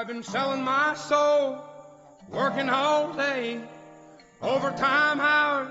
been selling my soul, working all day, overtime hours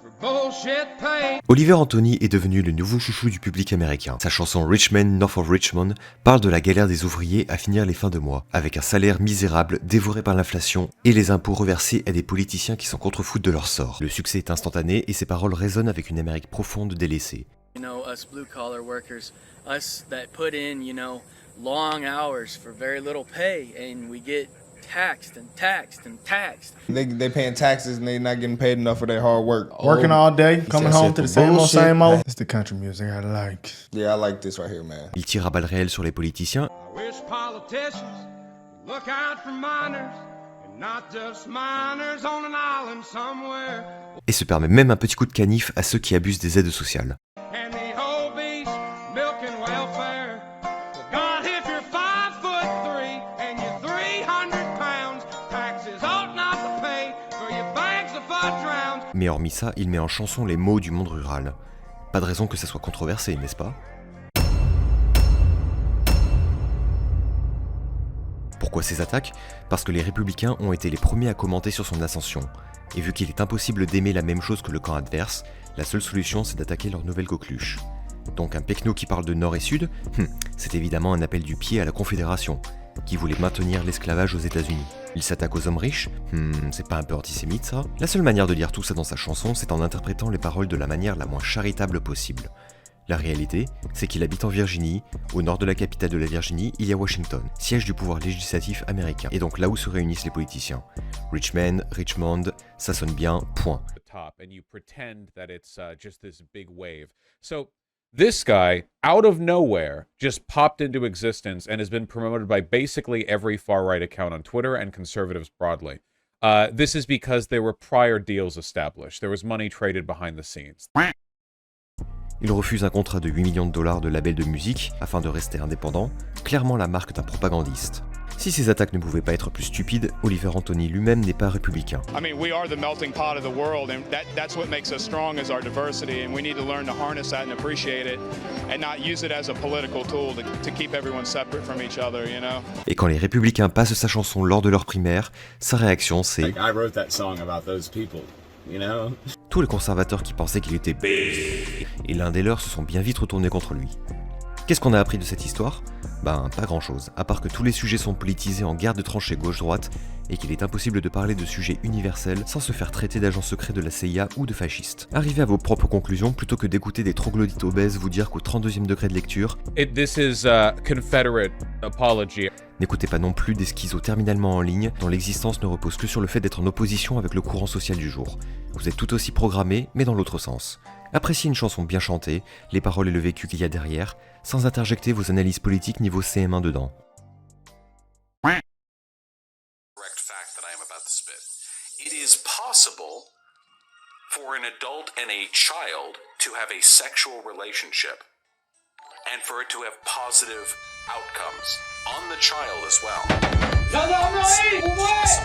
for bullshit pay. Oliver Anthony est devenu le nouveau chouchou du public américain. Sa chanson Rich Man North of Richmond parle de la galère des ouvriers à finir les fins de mois, avec un salaire misérable dévoré par l'inflation et les impôts reversés à des politiciens qui s'en contrefoutent de leur sort. Le succès est instantané et ses paroles résonnent avec une Amérique profonde délaissée. You know, us blue-collar workers, us that put in, you know, long hours for very little pay, and we get taxed and taxed and taxed. They paying taxes and they not getting paid enough for their hard work. Working all day, coming home to the same old. It's the country music I like. Yeah, I like this right here, man. Il tire à balles réelles sur les politiciens. I wish politicians look out for minors, and not just minors on an island somewhere. Et se permet même un petit coup de canif à ceux qui abusent des aides sociales. And the whole beast, milk and welfare. Well, God, if you're 5'3" and you're 300 pounds, taxes ought not to pay for your bags of fudge rounds. Mais hormis ça, il met en chanson les mots du monde rural. Pas de raison que ça soit controversé, n'est-ce pas ? Pourquoi ces attaques ? Parce que les républicains ont été les premiers à commenter sur son ascension. Et vu qu'il est impossible d'aimer la même chose que le camp adverse, la seule solution c'est d'attaquer leur nouvelle coqueluche. Donc un pecno qui parle de nord et sud, c'est évidemment un appel du pied à la Confédération, qui voulait maintenir l'esclavage aux États-Unis. Il s'attaque aux hommes riches, c'est pas un peu antisémite ça ? La seule manière de dire tout ça dans sa chanson, c'est en interprétant les paroles de la manière la moins charitable possible. La réalité, c'est qu'il habite en Virginie, au nord de la capitale de la Virginie, il y a Washington, siège du pouvoir législatif américain, et donc là où se réunissent les politiciens. Richmond, Richmond, ça sonne bien, point. And you pretend that it's just this big wave. So this guy, out of nowhere, just popped into existence and has been promoted by basically every far-right account on Twitter and conservatives broadly. This is because there were prior deals established. There was money traded behind the scenes. Il refuse un contrat de $8 millions de label de musique afin de rester indépendant, clairement la marque d'un propagandiste. Si ces attaques ne pouvaient pas être plus stupides, Oliver Anthony lui-même n'est pas républicain. I mean, we are the melting pot of the world, and that's what makes us strong is our diversity, and we need to learn to harness that and appreciate it, and not use it as a political tool to keep everyone separate from each other, you know. Et quand les républicains passent sa chanson lors de leur primaire, sa réaction c'est like, I wrote that song about those people. You know? Tous les conservateurs qui pensaient qu'il était et l'un des leurs se sont bien vite retournés contre lui. Qu'est-ce qu'on a appris de cette histoire ? Ben, pas grand-chose, à part que tous les sujets sont politisés en guerre de tranchées gauche-droite et qu'il est impossible de parler de sujets universels sans se faire traiter d'agent secret de la CIA ou de fasciste. Arrivez à vos propres conclusions plutôt que d'écouter des troglodytes obèses vous dire qu'au 32e degré de lecture, This is a Confederate apology. N'écoutez pas non plus des schizos terminalement en ligne dont l'existence ne repose que sur le fait d'être en opposition avec le courant social du jour. Vous êtes tout aussi programmés, mais dans l'autre sens. Appréciez une chanson bien chantée, les paroles et le vécu qu'il y a derrière, sans interjecter vos analyses politiques niveau CM1 dedans. Correct fact that I am about to spit. It is possible for an adult and a child to have a sexual relationship and for it to have positive outcomes on the child as well.